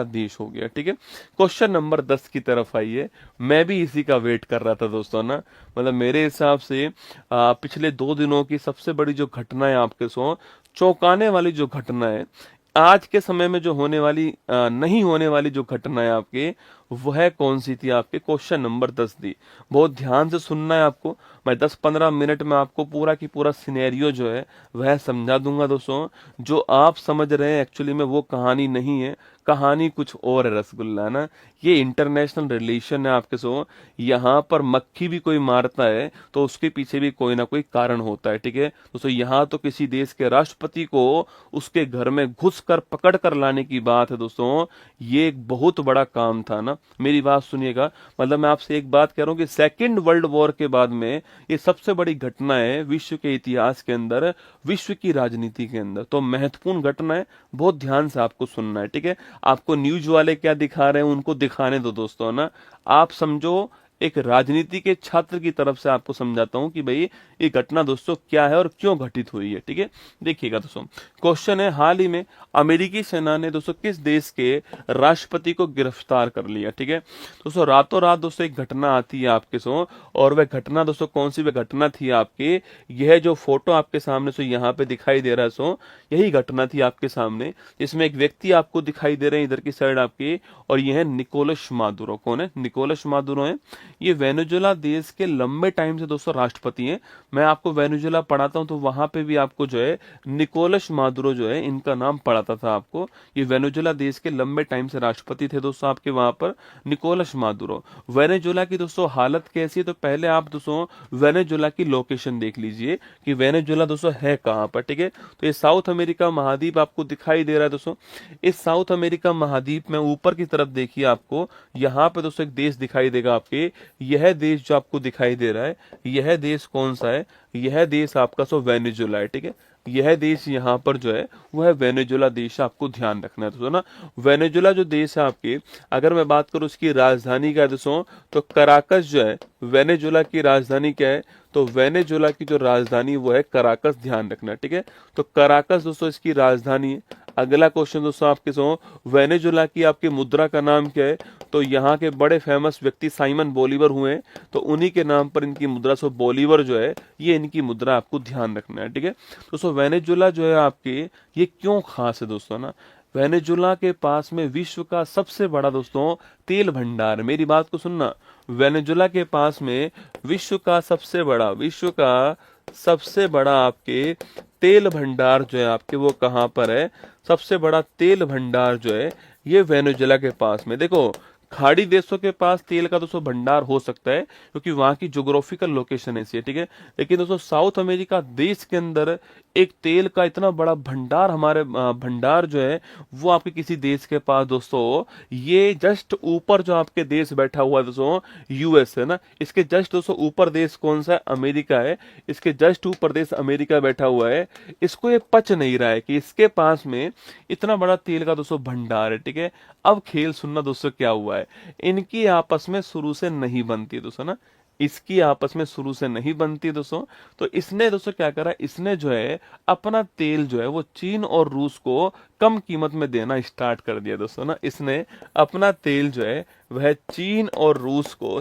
देश हो गया। ठीक है, क्वेश्चन नंबर 10 की तरफ आइए। मैं भी इसी का वेट कर रहा था दोस्तों ना। मतलब मेरे हिसाब से पिछले 2 दिनों की सबसे बड़ी जो घटना है आपके सो चौंकाने वाली जो घटना है, आज के समय में जो होने वाली नहीं होने वाली जो घटना है आपके, वह कौन सी थी? आपके क्वेश्चन नंबर 10 दी। बहुत ध्यान से सुनना है आपको। मैं 10-15 मिनट में आपको पूरा की पूरा सिनेरियो जो है वह समझा दूंगा दोस्तों। जो आप समझ रहे हैं एक्चुअली में वो कहानी नहीं है, कहानी कुछ और है रसगुल्ला ना। ये इंटरनेशनल रिलेशन है आपके सो। यहाँ पर मक्खी भी कोई मारता है तो उसके पीछे भी कोई ना कोई कारण होता है। ठीक है दोस्तों, यहाँ तो किसी देश के राष्ट्रपति को उसके घर में घुस कर पकड़ कर लाने की बात है दोस्तों। ये एक बहुत बड़ा काम था ना। मेरी बात सुनिएगा, मतलब मैं आपसे एक बात कह रहा हूँ कि सेकेंड वर्ल्ड वॉर के बाद में ये सबसे बड़ी घटना है विश्व के इतिहास के अंदर, विश्व की राजनीति के अंदर। तो महत्वपूर्ण घटना है, बहुत ध्यान से आपको सुनना है। ठीक है, आपको न्यूज वाले क्या दिखा रहे हैं उनको दिखाने दो दोस्तों ना। आप समझो, एक राजनीति के छात्र की तरफ से आपको समझाता हूं कि भाई ये घटना दोस्तों क्या है और क्यों घटित हुई है। ठीक है, देखिएगा दोस्तों, क्वेश्चन है, हाल ही में अमेरिकी सेना ने दोस्तों किस देश के राष्ट्रपति को गिरफ्तार कर लिया? ठीक है दोस्तों, रातों रात दोस्तों एक घटना आती है आपके सो, और वह घटना दोस्तों कौन सी वह घटना थी आपके, यह जो फोटो आपके सामने सो यहाँ पे दिखाई दे रहा है सो यही घटना थी आपके सामने, जिसमें एक व्यक्ति आपको दिखाई दे रहे हैं इधर की साइड आपके, और यह है निकोलस मादुरो। कौन है? निकोलस मादुरो है। ये वेनेजुएला देश के लंबे टाइम से दोस्तों राष्ट्रपति हैं। मैं आपको वेनेजुएला पढ़ाता हूं तो वहां पे भी आपको जो है निकोलस मादुरो जो है इनका नाम पढ़ाता था आपको। ये वेनेजुएला देश के लंबे टाइम से राष्ट्रपति थे दोस्तों आपके वहां पर, निकोलस मादुरो। वेनेजुएला की दोस्तों हालत कैसी है, तो पहले आप दोस्तों वेनेजुएला की लोकेशन देख लीजिए कि वेनेजुएला दोस्तों है कहां पर। ठीक है, तो ये साउथ अमेरिका महाद्वीप आपको दिखाई दे रहा है दोस्तों। इस साउथ अमेरिका महाद्वीप में ऊपर की तरफ देखिए, आपको यहाँ पे दोस्तों एक देश दिखाई देगा आपके। यह देश जो आपको दिखाई दे रहा है, यह देश कौन सा है? यह देश आपका सो वेनेजुएला है। ठीक है, यह देश यहाँ पर जो है वह वेनेजुएला देश है, आपको ध्यान रखना है दोस्तों ना। वेनेजुएला जो देश है आपके, अगर मैं बात करूँ उसकी राजधानी का दोस्तों, तो कराकस जो है, वेनेजुएला की राजधानी क्या है? तो वेनेजुएला की जो राजधानी वो है कराकस, ध्यान रखना। ठीक है, तो कराकस दोस्तों इसकी राजधानी है। अगला क्वेश्चन दोस्तों आपके सो, वेनेजुएला की आपकी मुद्रा का नाम क्या है? तो यहाँ के बड़े फेमस व्यक्ति साइमन बोलीवर हुए हैं, तो उन्हीं के नाम पर इनकी मुद्रा सो बोलीवर जो है ये इनकी मुद्रा, आपको ध्यान रखना है। ठीक है दोस्तों, वेनेजुएला जो है आपके, ये क्यों खास है दोस्तों ना? वेनेजुएला के पास में विश्व का सबसे बड़ा दोस्तों तेल भंडार है। मेरी बात को सुनना, वेनेजुएला के पास में विश्व का सबसे बड़ा आपके तेल भंडार जो है आपके, वो कहां पर है? सबसे बड़ा तेल भंडार जो है ये वेनेजुएला के पास में। देखो, खाड़ी देशों के पास तेल का दोस्तों भंडार हो सकता है क्योंकि वहां की ज्योग्राफिकल लोकेशन ऐसी है। ठीक है, लेकिन दोस्तों साउथ अमेरिका देश के अंदर एक तेल का इतना बड़ा भंडार, हमारे भंडार जो है वो आपके किसी देश के पास दोस्तों, ये जस्ट ऊपर जो आपके देश बैठा हुआ है दोस्तों, यूएस है ना, इसके जस्ट दोस्तों ऊपर देश कौन सा है? अमेरिका है। इसके जस्ट ऊपर देश अमेरिका बैठा हुआ है। इसको ये पच नहीं रहा है कि इसके पास में इतना बड़ा तेल का दोस्तों भंडार है। ठीक है, अब खेल सुनना दोस्तों क्या हुआ है, इनकी आपस में शुरू से नहीं बनती दोस्तों ना, इसकी आपस में शुरू से नहीं बनती दोस्तों। तो इसने दोस्तों क्या करा, इसने जो है अपना तेल जो है वो चीन और रूस को कम कीमत में देना स्टार्ट कर दिया दोस्तों ना। इसने अपना तेल जो है वह चीन और रूस को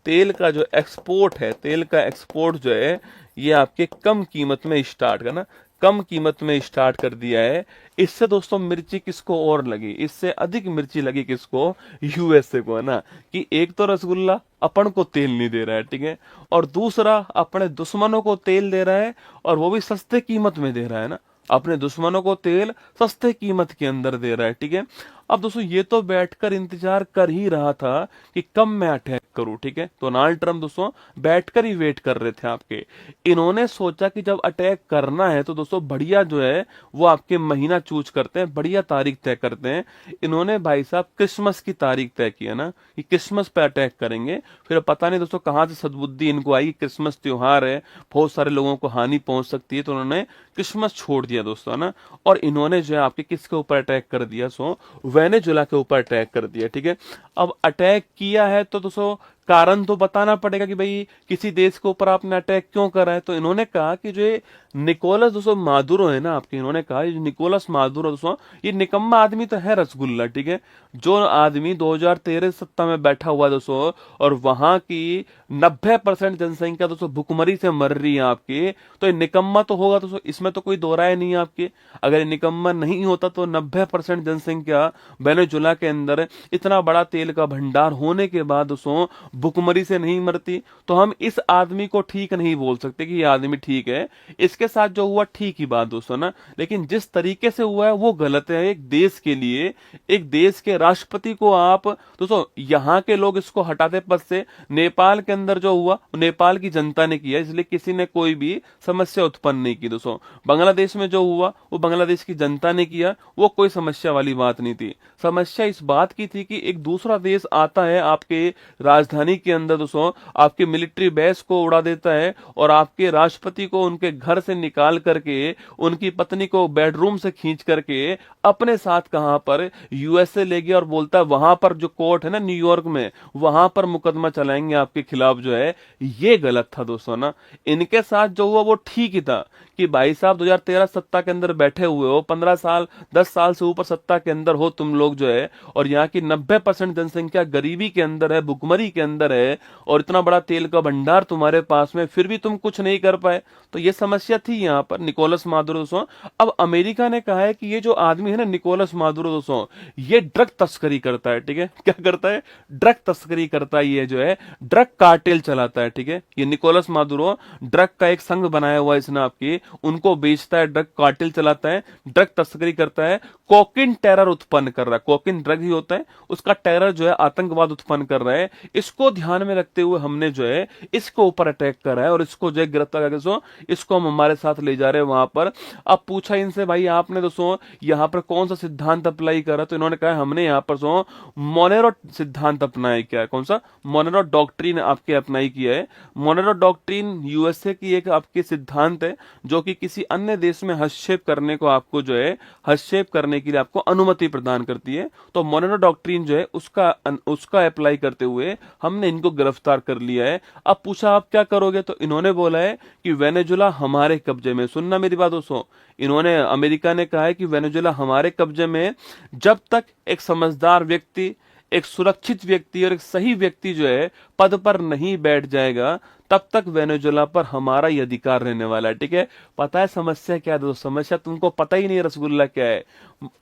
तेल का जो एक्सपोर्ट है, तेल का एक्सपोर्ट जो है ये आपके कम कीमत में स्टार्ट करना, कम कीमत में स्टार्ट कर दिया है। इससे दोस्तों मिर्ची किसको और लगी? इससे अधिक मिर्ची लगी किसको? यूएसए को, है ना। कि एक तो रसगुल्ला अपन को तेल नहीं दे रहा है, ठीक है, और दूसरा अपने दुश्मनों को तेल दे रहा है, और वो भी सस्ते कीमत में दे रहा है ना। अपने दुश्मनों को तेल सस्ते कीमत के अंदर दे रहा है। ठीक है, अब दोस्तों ये तो बैठकर इंतजार कर ही रहा था कि कब मैं अटैक करूं। ठीक है, तो डोनाल्ड ट्रम्प दोस्तों बैठकर ही वेट कर रहे थे आपके। इन्होंने सोचा कि जब अटैक करना है तो दोस्तों बढ़िया जो है वो आपके महीना चूज करते हैं, बढ़िया तारीख तय करते हैं। इन्होंने भाई साहब क्रिसमस की तारीख तय की है ना, कि क्रिसमस पे अटैक करेंगे। फिर पता नहीं दोस्तों कहां से सद्बुद्धि इनको आई, क्रिसमस त्योहार है, बहुत सारे लोगों को हानि पहुंच सकती है, तो उन्होंने क्रिसमस छोड़ दिया दोस्तों, है ना। और इन्होंने जो है आपके किसके ऊपर अटैक कर दिया? सो वेनेजुएला के ऊपर अटैक कर दिया। ठीक है, अब अटैक किया है तो दोस्तों कारण तो बताना पड़ेगा कि भाई किसी देश के ऊपर आपने अटैक क्यों करा है। तो इन्होंने कहा कि जो ये निकोलस दोस्तों मादुरो है ना आपके, इन्होंने कहा ये निकोलस मादुरो दोस्तों ये निकम्मा आदमी तो है रसगुल्ला, ठीक है। जो आदमी 2013 सत्ता में बैठा हुआ है दोस्तों, और वहां की 90% जनसंख्या दोस्तों भुखमरी से मर रही है आपकी, तो ये निकम्मा तो होगा दोस्तों, इसमें तो कोई दो राय नहीं है आपकी। अगर ये निकम्मा नहीं होता तो 90% जनसंख्या वेनेजुला के अंदर इतना बड़ा तेल का भंडार होने के बाद दोस्तों भुखमरी से नहीं मरती। तो हम इस आदमी को ठीक नहीं बोल सकते कि ये आदमी ठीक है, इसके साथ जो हुआ ठीक ही बात दोस्तों ना, लेकिन जिस तरीके से हुआ है वो गलत है। एक देश के लिए, एक देश के राष्ट्रपति को आप दोस्तों, यहाँ के लोग इसको हटाते पद से। नेपाल के अंदर जो हुआ नेपाल की जनता ने किया, इसलिए किसी ने कोई भी समस्या उत्पन्न नहीं की दोस्तों। बांग्लादेश में जो हुआ वो बांग्लादेश की जनता ने किया, वो कोई समस्या वाली बात नहीं थी। समस्या इस बात की थी कि एक दूसरा देश आता है आपके राजधानी के अंदर दोस्तों, आपके मिलिट्री बेस को उड़ा देता है और आपके राष्ट्रपति को उनके घर से निकाल करके उनकी पत्नी को बेडरूम से खींच करके अपने साथ कहां पर यूएसए ले गया और बोलता है वहां पर जो कोर्ट है ना न्यूयॉर्क में, वहां पर मुकदमा चलाएंगे आपके खिलाफ जो है। ये गलत था दोस्तों ना। इनके साथ जो हुआ वो ठीक ही था कि भाई साहब 2013 सत्ता के अंदर बैठे हुए हो, 15 साल 10 साल से ऊपर सत्ता के अंदर हो तुम लोग जो है, और यहाँ की 90% जनसंख्या गरीबी के अंदर है, भुखमरी के अंदर है, और इतना बड़ा तेल का भंडार तुम्हारे पास में, फिर भी तुम कुछ नहीं कर पाए। तो ये समस्या थी यहाँ पर निकोलस मादुरो दोस्तों। अब अमेरिका ने कहा है कि ये जो आदमी है ना निकोलस मादुरो दोस्तों, ये ड्रग तस्करी करता है, ठीक है। क्या करता है? ड्रग तस्करी करता है, ये जो है ड्रग कार्टेल चलाता है, ठीक है। ये निकोलस मादुरो ड्रग का एक संघ बनाया हुआ है इसने आपकी, उनको बेचता है, ड्रग कार्टेल चलाता है, ड्रग तस्करी करता है, कोकिन टेरर उत्पन्न कर रहा है। कोकिन ड्रग ही होता है, उसका टेरर जो है आतंकवाद उत्पन्न कर रहा है। इसको ध्यान में रखते हुए हमने जो है इसके ऊपर अटैक करा है और इसको जो है गिरफ्तार करके दोस्तों इसको हम हमारे साथ ले जा रहे हैं वहां पर। अब पूछा इनसे भाई आपने दोस्तों यहाँ पर कौन सा सिद्धांत अप्लाई करा, तो इन्होंने कहा हमने यहाँ पर जो मोनेरो सिद्धांत अपनाया। क्या है? कौन सा? मोनेरो डॉक्ट्रिन आपके अप्लाई किया है। मोनेरो डॉक्ट्रिन यूएसए की एक आपकी सिद्धांत है जो कि किसी अन्य देश में हस्तक्षेप करने को आपको जो है हस्तक्षेप करने के लिए आपको अनुमति प्रदान करती है। तो मोनेरो डॉक्ट्रिन जो है उसका अप्लाई करते हुए हमने इनको गिरफ्तार कर लिया है। अब पूछा आप क्या करोगे, तो इन्होंने बोला है कि वेनेजुला हमारे कब्जे में। सुनना मेरी बात दोस्तों, इन्होंने अमेरिका ने कहा है कि वेनेजुला हमारे कब्जे में, जब तक एक समझदार व्यक्ति, एक सुरक्षित व्यक्ति और एक सही व्यक्ति जो है पद पर नहीं बैठ जाएगा, तब तक वेनेजुला पर हमारा ही अधिकार रहने वाला है, ठीक है। पता है समस्या क्या है दोस्तों? समस्या तुमको पता ही नहीं रसगुल्ला क्या है।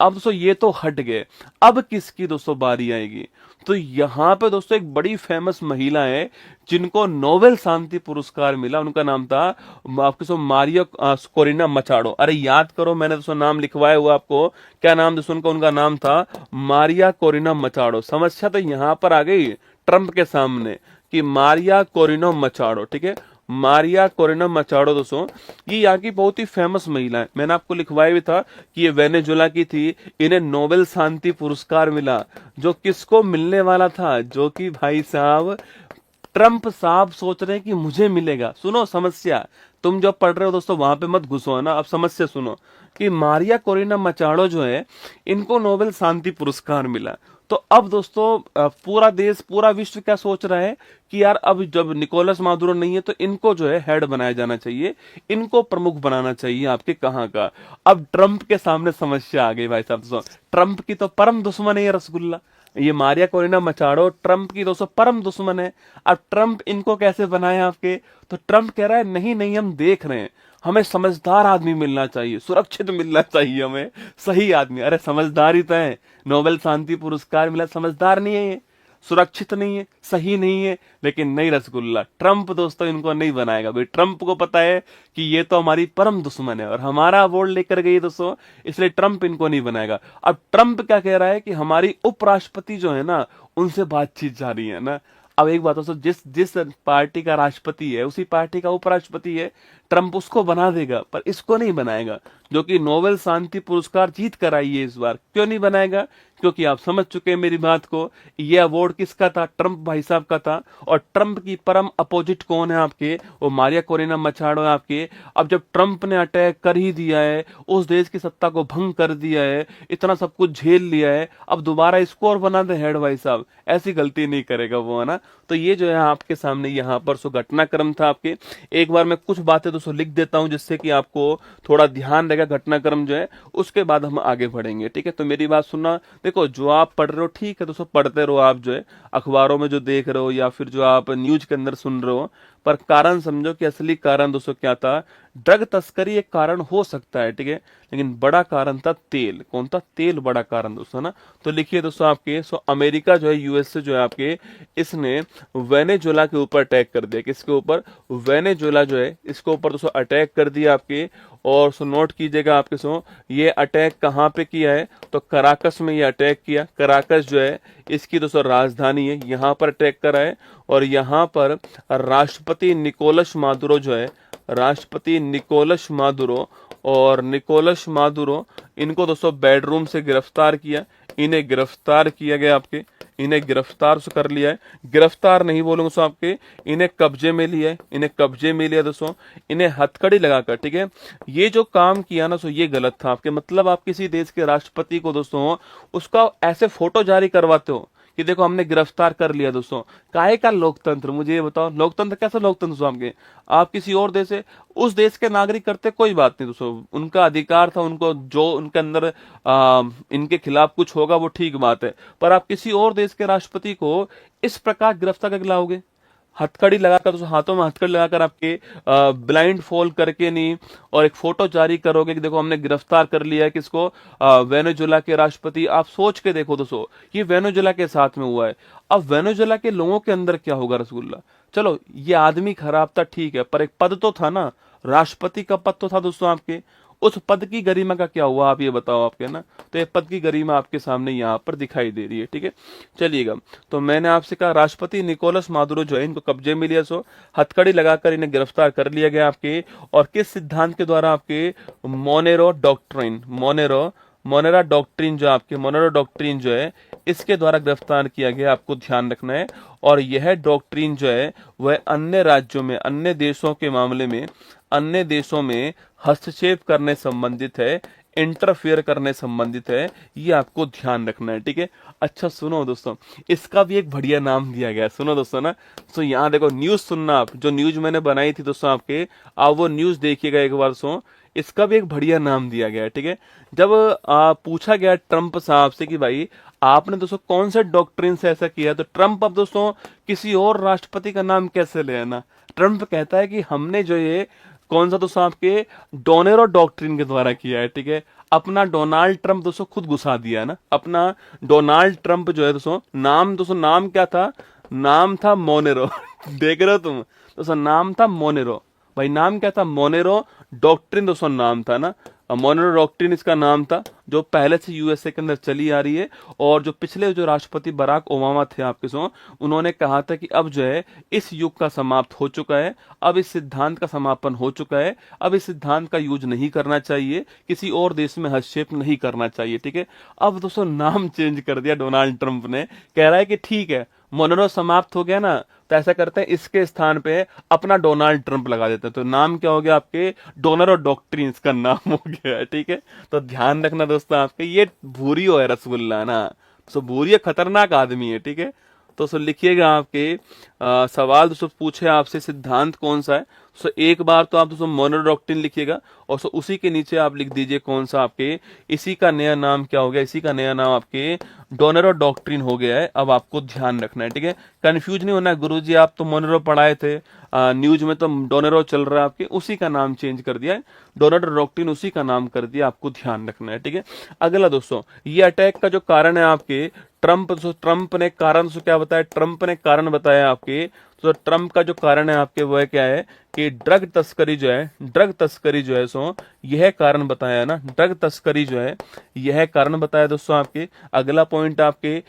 अब दोस्तों ये तो हट गए, अब किसकी दोस्तों बारी आएगी? तो यहाँ पे दोस्तों एक बड़ी फेमस महिला है जिनको नोबेल शांति पुरस्कार मिला, उनका नाम था आपके सो मारिया कोरिना मचाडो। अरे याद करो, मैंने दोस्तों नाम लिखवाया हुआ आपको। क्या नाम दोस्तों उनका नाम था मारिया कोरिना मचाडो। समस्या तो यहाँ पर आ गई ट्रंप के सामने कि मारिया कोरिना मचाडो, ठीक है। मारिया कोरिना मचाडो दोस्तों ये यहाँ की बहुत ही फेमस महिला है। मैंने आपको लिखवाया भी था कि ये वेनेजुला की थी, इन्हें नोबेल शांति पुरस्कार मिला। जो किसको मिलने वाला था? जो कि भाई साहब ट्रंप साहब सोच रहे हैं कि मुझे मिलेगा। सुनो समस्या, तुम जो पढ़ रहे हो दोस्तों वहां पे मत घुसो ना। अब समस्या सुनो कि मारिया कोरिना मचाडो जो है इनको नोबेल शांति पुरस्कार मिला। तो अब दोस्तों पूरा देश, पूरा विश्व क्या सोच रहा है कि यार अब जब निकोलस मादुरो नहीं है तो इनको जो है हेड बनाया जाना चाहिए, इनको प्रमुख बनाना चाहिए आपके कहां का। अब ट्रंप के सामने समस्या आ गई भाई साहब। दोस्तों ट्रंप की तो परम दुश्मन है ये रसगुल्ला, ये मारिया कोरिना मचाडो ट्रंप की दोस्तों परम दुश्मन है। अब ट्रंप इनको कैसे बनाए आपके? तो ट्रंप कह रहा है नहीं नहीं हम देख रहे हैं, हमें समझदार आदमी मिलना चाहिए, सुरक्षित मिलना चाहिए, हमें सही आदमी। अरे समझदार ही तो है, नोबेल शांति पुरस्कार मिला, समझदार नहीं है ये, सुरक्षित नहीं है, सही नहीं है। लेकिन नहीं रसगुल्ला, ट्रंप दोस्तों इनको नहीं बनाएगा। भाई ट्रंप को पता है कि ये तो हमारी परम दुश्मन है और हमारा वोट लेकर गई दोस्तों, इसलिए ट्रंप इनको नहीं बनाएगा। अब ट्रंप क्या कह रहा है कि हमारी उपराष्ट्रपति जो है ना उनसे बातचीत जारी है ना। अब एक बात दोस्तों, जिस जिस पार्टी का राष्ट्रपति है उसी पार्टी का उपराष्ट्रपति है, ट्रम्प उसको बना देगा पर इसको नहीं बनाएगा, जो कि नोबेल शांति पुरस्कार जीत कर आई है इस बार। क्यों नहीं बनाएगा? क्योंकि आप समझ चुके हैं मेरी बात को। ये अवार्ड किसका था? ट्रम्प भाई साहब का था। और ट्रम्प की परम अपोजिट कौन है आपके? वो मारिया कोरेना मचाडो है आपके। अब जब ट्रम्प ने अटैक कर ही दिया है, उस देश की सत्ता को भंग कर दिया है, इतना सब कुछ झेल लिया है, अब दोबारा इसको और बना दे हेड भाई साहब, ऐसी गलती नहीं करेगा वो, है ना। तो ये जो है आपके सामने यहाँ पर सो घटनाक्रम था आपके। एक बार मैं कुछ बातें तो लिख देता हूं जिससे कि आपको थोड़ा ध्यान रहेगा घटनाक्रम जो है, उसके बाद हम आगे बढ़ेंगे, ठीक है। तो मेरी बात सुनना। देखो, जो आप पढ़ रहे हो ठीक है दोस्तों, पढ़ते रहो आप, जो है अखबारों में जो देख रहे हो या फिर जो आप न्यूज के अंदर सुन रहे हो, पर कारण समझो कि असली कारण दोस्तों क्या था। ड्रग तस्करी एक कारण हो सकता है, ठीक है, लेकिन बड़ा कारण था तेल। कौन था? तेल बड़ा कारण दोस्तों ना। तो लिखिए दोस्तों आपके, अमेरिका जो है, यूएसए जो है आपके, इसने वेनेजुएला के ऊपर अटैक कर दिया। किसके ऊपर? वेनेजुएला जो है इसके ऊपर दोस्तों अटैक कर दिया आपके। और नोट कीजिएगा आपके ये अटैक कहाँ पे किया है? तो कराकस में ये अटैक किया। कराकस जो है इसकी दोस्तों राजधानी है, यहाँ पर अटैक करा है। और यहाँ पर राष्ट्रपति निकोलस मादुरो जो है, राष्ट्रपति निकोलस मादुरो, और निकोलस मादुरो, इनको दोस्तों बेडरूम से गिरफ्तार किया। इन्हें गिरफ्तार किया गया आपके, इन्हें गिरफ्तार कर लिया है। गिरफ्तार नहीं बोलूंगा दोस्तों आपके, इन्हें कब्जे में लिया है, इन्हें कब्जे में लिया दोस्तों, इन्हें हथकड़ी लगाकर, ठीक है। ये जो काम किया ना सो ये गलत था आपके। मतलब आप किसी देश के राष्ट्रपति को दोस्तों उसका ऐसे फोटो जारी करवाते हो कि देखो हमने गिरफ्तार कर लिया दोस्तों। काहे का लोकतंत्र? मुझे ये बताओ, लोकतंत्र कैसा लोकतंत्र दोस्तों आपके? आप किसी और देश से, उस देश के नागरिक करते कोई बात नहीं दोस्तों, उनका अधिकार था, उनको जो उनके अंदर इनके खिलाफ कुछ होगा वो ठीक बात है। पर आप किसी और देश के राष्ट्रपति को इस प्रकार गिरफ्तार करके लाओगे, हथकड़ी लगाकर, तो हाथों में हथकड़ी लगाकर, आपके ब्लाइंड फॉल करके नहीं, और एक फोटो जारी करोगे कि देखो हमने गिरफ्तार कर लिया है किसको? वेनेजुएला के राष्ट्रपति। आप सोच के देखो दोस्तों, ये वेनेजुएला के साथ में हुआ है। अब वेनेजुएला के लोगों के अंदर क्या होगा रसगुल्ला? चलो ये आदमी खराब था ठीक है, पर एक पद तो था ना, राष्ट्रपति का पद तो था दोस्तों आपके। उस पद की गरिमा का क्या हुआ आप ये बताओ आपके ना। तो ये पद की गरिमा आपके सामने यहाँ पर दिखाई दे रही है, ठीक है। चलिएगा, तो मैंने आपसे कहा राष्ट्रपति निकोलस मादुरो जो है इनको कब्जे में लिया, हथकड़ी लगाकर इन्हें गिरफ्तार कर लिया गया आपके। और किस सिद्धांत के द्वारा? आपके मोनेरो डॉक्ट्रिन, मोनेरा डॉक्ट्रिन जो आपके, मोनेरो डॉक्ट्रिन जो है इसके द्वारा गिरफ्तार किया गया, आपको ध्यान रखना है। और यह डॉक्ट्रिन जो है वह अन्य राज्यों में, अन्य देशों के मामले में, अन्य देशों में हस्तक्षेप करने संबंधित है, इंटरफेयर करने संबंधित है, ये आपको ध्यान रखना है, ठीक है। अच्छा सुनो दोस्तों, इसका भी एक बढ़िया नाम दिया गया है, सुनो दोस्तों ना। तो यहाँ देखो न्यूज सुनना, आप जो न्यूज मैंने बनाई थी दोस्तों आपके, आप वो न्यूज देखिएगा एक बार इसका भी एक बढ़िया नाम दिया गया है, ठीक है। जब पूछा गया ट्रंप साहब से कि भाई आपने दोस्तों कौन से डॉक्ट्रिन से ऐसा किया, तो ट्रंप अब दोस्तों किसी और राष्ट्रपति का नाम कैसे ले आना। ट्रंप कहता है कि हमने जो ये कौन सा दोस्तों आपके डोनेरो डॉक्ट्रिन के द्वारा किया है, ठीक है। अपना डोनाल्ड ट्रंप दोस्तों खुद घुसा दिया है ना, अपना डोनाल्ड ट्रंप जो है दोस्तों नाम क्या था? नाम था मोनेरो देख रहे हो तुम दोस्तों, नाम था मोनेरो। भाई नाम क्या था? मोनेरो डॉक्ट्रिन दोस्तों नाम था ना, मोनेरो डॉक्ट्रिन इसका नाम था, जो पहले से यूएसए के अंदर चली आ रही है। और जो पिछले जो राष्ट्रपति बराक ओबामा थे आपके उन्होंने कहा था कि अब जो है इस युग का समाप्त हो चुका है, अब इस सिद्धांत का समापन हो चुका है, अब इस सिद्धांत का यूज नहीं करना चाहिए, किसी और देश में हस्तक्षेप नहीं करना चाहिए, ठीक है। अब दोस्तों नाम चेंज कर दिया डोनाल्ड ट्रंप ने, कह रहा है कि ठीक है मोनेरो समाप्त हो गया ना, तो ऐसा करते हैं इसके स्थान पे अपना डोनाल्ड ट्रंप लगा देते हैं। तो नाम क्या हो गया आपके? डोनेरो डॉक्ट्रिन इसका नाम हो गया, ठीक है। तो ध्यान रखना दोस्तों आपके, ये भूरियो है रसगुल्ला ना, सो भूरियो खतरनाक आदमी है, ठीक है। तो सो लिखिएगा आपके सवाल दोस्तों पूछे आपसे सिद्धांत कौन सा है, सो एक बार तो आप दोस्तों मोनेरो डॉक्ट्रिन लिखिएगा, और सो उसी के नीचे आप लिख दीजिए कौन सा आपके, इसी का नया नाम क्या हो गया? इसी का नया नाम आपके डोनेरो डॉक्ट्रिन हो गया है। अब आपको ध्यान रखना है, ठीक है, कंफ्यूज नहीं होना है। गुरुजी आप तो मोनेरो पढ़ाए थे, न्यूज में तो डोनेरो चल रहा है आपके, उसी का नाम चेंज कर दिया है, डोनेरो डॉक्ट्रिन उसी का नाम कर दिया, आपको ध्यान रखना है, ठीक है। अगला दोस्तों, ये अटैक का जो कारण है आपके, ट्रंप ने कारण क्या बताया? ट्रंप ने कारण बताया आपके, तो ट्रंप का जो कारण है आपके वह क्या है कि ड्रग तस्करी जो है यह कारण बताया ना, ड्रग तस्करी जो है यह कारण बताया दोस्तों आपके। अगला पॉइंट आपके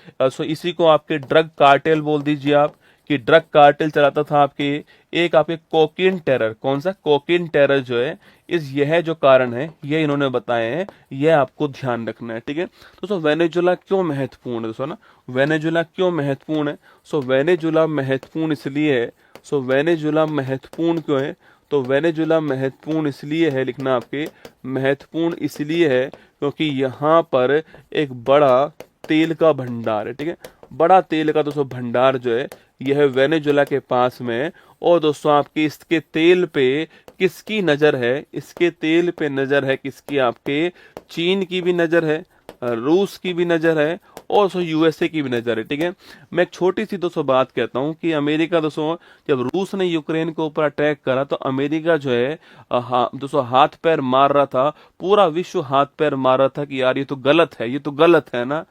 इसी को आपके ड्रग कार्टेल बोल दीजिए आप, कि ड्रग कार्टेल चलाता था आपके एक आपके कोकीन टेरर। कौन सा? कोकीन टेरर जो है, इस यह जो कारण है ये इन्होंने बताए हैं, यह आपको ध्यान रखना है। ठीक है दोस्तों, वेनेजुला क्यों महत्वपूर्ण है दोस्तों ना, वेनेजुला क्यों महत्वपूर्ण है? सो वेनेजुला महत्वपूर्ण इसलिए है, सो वेनेजुला महत्वपूर्ण क्यों है? तो वेनेजुला महत्वपूर्ण इसलिए है, लिखना आपके, महत्वपूर्ण इसलिए है क्योंकि यहाँ पर एक बड़ा तेल का भंडार है। ठीक है, बड़ा तेल का दोस्तों भंडार जो है यह वेनेजुला के पास में है। और दोस्तों आपकी इसके तेल पे किसकी नजर है? इसके तेल पे नजर है किसकी? आपके चीन की भी नजर है, रूस की भी नजर है, और दोस्तों यूएसए की भी नजर है। ठीक है, मैं एक छोटी सी दोस्तों बात कहता हूँ कि अमेरिका दोस्तों, जब रूस ने यूक्रेन के ऊपर अटैक करा तो अमेरिका जो है दोस्तों हाथ पैर मार रहा था, पूरा विश्व हाथ पैर मार रहा था कि यार ये तो गलत है, ये तो गलत है ना।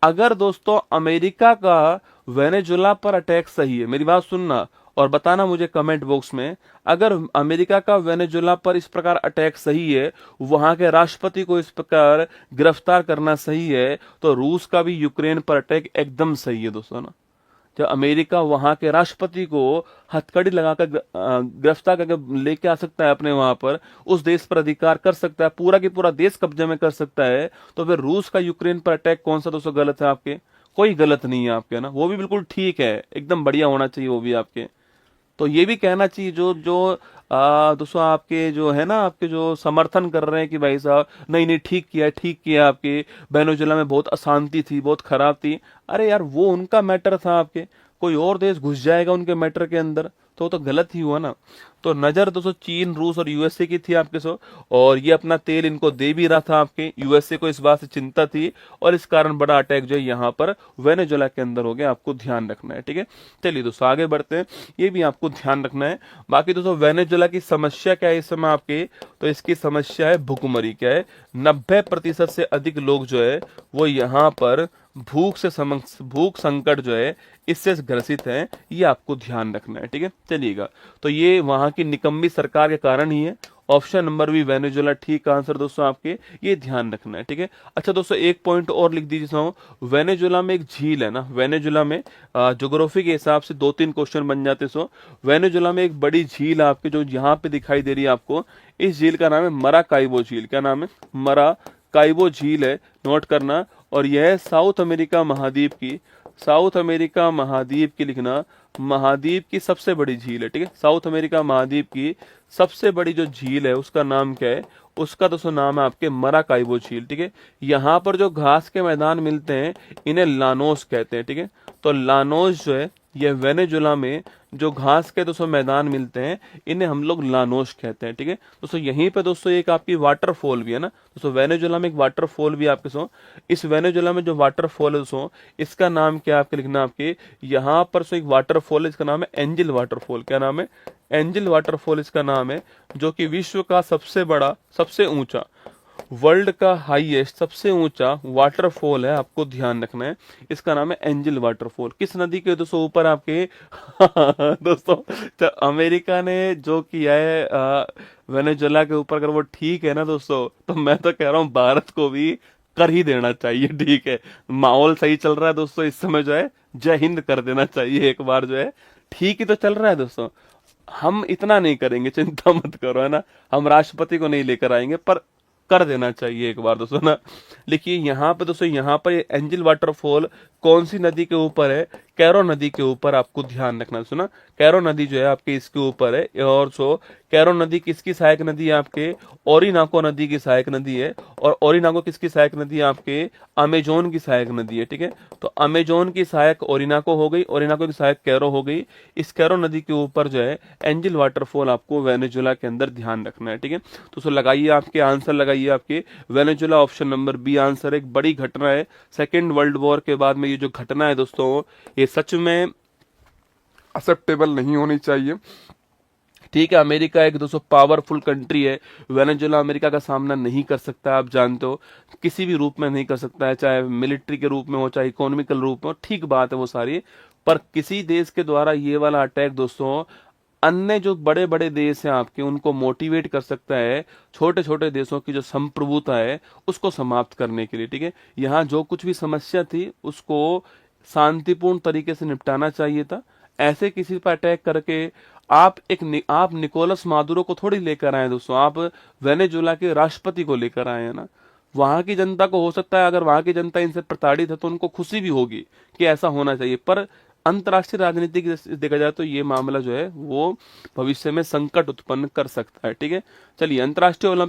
अगर दोस्तों अमेरिका का वेनेजुला पर अटैक सही है, मेरी बात सुनना और बताना मुझे कमेंट बॉक्स में, अगर अमेरिका का वेनेजुला पर इस प्रकार अटैक सही है, वहां के राष्ट्रपति को इस प्रकार गिरफ्तार करना सही है, तो रूस का भी यूक्रेन पर अटैक एकदम सही है दोस्तों ना। जब अमेरिका वहां के राष्ट्रपति को हथकड़ी लगाकर गिरफ्तार करके लेके आ सकता है अपने वहां पर, उस देश पर अधिकार कर सकता है, पूरा की पूरा देश कब्जे में कर सकता है, तो फिर रूस का यूक्रेन पर अटैक कौन सा दोस्तों गलत है आपके? कोई गलत नहीं है आपके ना, वो भी बिल्कुल ठीक है, एकदम बढ़िया होना चाहिए वो भी आपके। तो ये भी कहना चाहिए जो जो दोस्तों आपके जो है ना, आपके जो समर्थन कर रहे हैं कि भाई साहब नहीं नहीं ठीक किया, ठीक किया, आपके वेनेजुला में बहुत अशांति थी, बहुत खराब थी। अरे यार वो उनका मैटर था, आपके कोई और देश घुस जाएगा उनके मैटर के अंदर तो वो तो गलत ही हुआ ना। तो नजर दोस्तों चीन, रूस और यूएसए की थी आपके सो, और ये अपना तेल इनको दे भी रहा था आपके, यूएसए को इस बात से चिंता थी, और इस कारण बड़ा अटैक जो है यहाँ पर वेनेजुला के अंदर हो गया, आपको ध्यान रखना है। ठीक है, चलिए दोस्तों आगे बढ़ते हैं, ये भी आपको ध्यान रखना है। बाकी दोस्तों वेनेजुला की समस्या क्या है इस समय आपके? तो इसकी समस्या है भुखमरी। क्या है? 90% से अधिक लोग जो है वो यहाँ पर भूख संकट जो है इससे ग्रसित है, ये आपको ध्यान रखना है। ठीक है, चलिएगा, तो ये वहां की निकम्मी सरकार के कारण ही है। ऑप्शन नंबर बी वेनेजुला ठीक आंसर दोस्तों आपके, ये ध्यान रखना है। ठीक है, अच्छा दोस्तों एक पॉइंट और लिख दीजिए, वेनेजुला में एक झील है ना, वेनेजुला में ज्योग्राफी के हिसाब से 2-3 क्वेश्चन बन जाते। वेनेजुला में एक बड़ी झील आपके जो यहाँ पे दिखाई दे रही है आपको, इस झील का नाम है मराकाइबो झील। क्या नाम है? मराकाइबो झील है, नोट करना। और यह साउथ अमेरिका महाद्वीप की, साउथ अमेरिका महाद्वीप की, लिखना, महाद्वीप की सबसे बड़ी झील है। ठीक है, साउथ अमेरिका महाद्वीप की सबसे बड़ी जो झील है उसका नाम क्या है? उसका दोस्तों नाम है आपके मराकाइबो झील। ठीक है, यहाँ पर जो घास के मैदान मिलते हैं इन्हें लानोस कहते हैं। ठीक है, तो लानोस जो है ये वेनेजुला में जो घास के दोस्तों मैदान मिलते हैं इन्हें हम लोग लानोस कहते हैं। ठीक है दोस्तों, यहीं पे दोस्तों एक आपकी वाटरफॉल भी है ना दोस्तों, वेनेजुला में एक वाटरफॉल भी आपके सो, इस वेनेजुला में जो वाटरफॉल है दोस्तों इसका नाम क्या आपके लिखना, आपके यहाँ पर सो एक वाटरफॉल है, इसका नाम है एंजल वाटरफॉल। क्या नाम है? एंजल वाटरफॉल इसका नाम है, जो कि विश्व का सबसे बड़ा, सबसे ऊंचा, वर्ल्ड का हाईएस्ट, सबसे ऊंचा वाटरफॉल है, आपको ध्यान रखना है। इसका नाम है एंजल वाटरफॉल। किस नदी के दोस्तों ऊपर आपके? दोस्तों तो अमेरिका ने जो किया है वेनेजुला के ऊपर, अगर वो ठीक है ना दोस्तों, तो मैं तो कह रहा हूँ भारत को भी कर ही देना चाहिए। ठीक है, माहौल सही चल रहा है दोस्तों इस समय जो है, जय हिंद कर देना चाहिए एक बार जो है। ठीक ही तो चल रहा है दोस्तों, हम इतना नहीं करेंगे, चिंता मत करो, है ना, हम राष्ट्रपति को नहीं लेकर आएंगे, पर कर देना चाहिए एक बार दोस्तों ना। लिखिए यहाँ पे दोस्तों, यहाँ पर एंजल वाटरफॉल कौन सी नदी के ऊपर है? कैरो नदी के ऊपर, आपको ध्यान रखना सुना, कैरो नदी जो है आपके इसके ऊपर है। और कैरो नदी किसकी सहायक नदी है? आपके ओरिनाको नदी की सहायक नदी है। और ओरिनाको किसकी सहायक नदी है? आपके अमेजोन की सहायक नदी है। ठीक है, तो अमेजोन की सहायक ओरिनाको हो गई, ओरिनाको की सहायक कैरो हो गई। इस कैरो नदी के ऊपर जो है एंजल वाटरफॉल आपको वेनेजुला के अंदर ध्यान रखना है। ठीक है, तो लगाइए आपके आंसर, लगाइए आपके Venezuela, option number B answer. एक बड़ी घटना है, सेकेंड वर्ल्ड वॉर के बाद में ये जो घटना है दोस्तों, ये सच में एक्सेप्टेबल नहीं होनी चाहिए। ठीक है, अमेरिका एक दोस्तों पावरफुल कंट्री है, वेनेजुला अमेरिका का सामना नहीं कर सकता, आप जानते हो, किसी भी रूप में नहीं कर सकता है, चाहे मिलिट्री के रूप में हो, चाहे इकोनॉमिकल रूप में हो, ठीक बात है वो सारी, पर किसी देश के द्वारा ये वाला अटैक दोस्तों अन्य जो बड़े बड़े देश हैं आपके, उनको मोटिवेट कर सकता है छोटे छोटे देशों की जो संप्रभुता है उसको समाप्त करने के लिए। ठीक है, यहाँ जो कुछ भी समस्या थी उसको शांतिपूर्ण तरीके से निपटाना चाहिए था, ऐसे किसी पर अटैक करके आप निकोलस मादुरो को थोड़ी लेकर आए दोस्तों, आप वेनेजुला के राष्ट्रपति को लेकर आए हैं ना। वहां की जनता को हो सकता है, अगर वहां की जनता इनसे प्रताड़ित है तो उनको खुशी भी होगी कि ऐसा होना चाहिए, पर अंतर्राष्ट्रीय राजनीति की दृष्टि से देखा जाए तो ये मामला जो है वो भविष्य में संकट उत्पन्न कर सकता है। ठीक है, चलिए अंतर्राष्ट्रीय ओलंपिक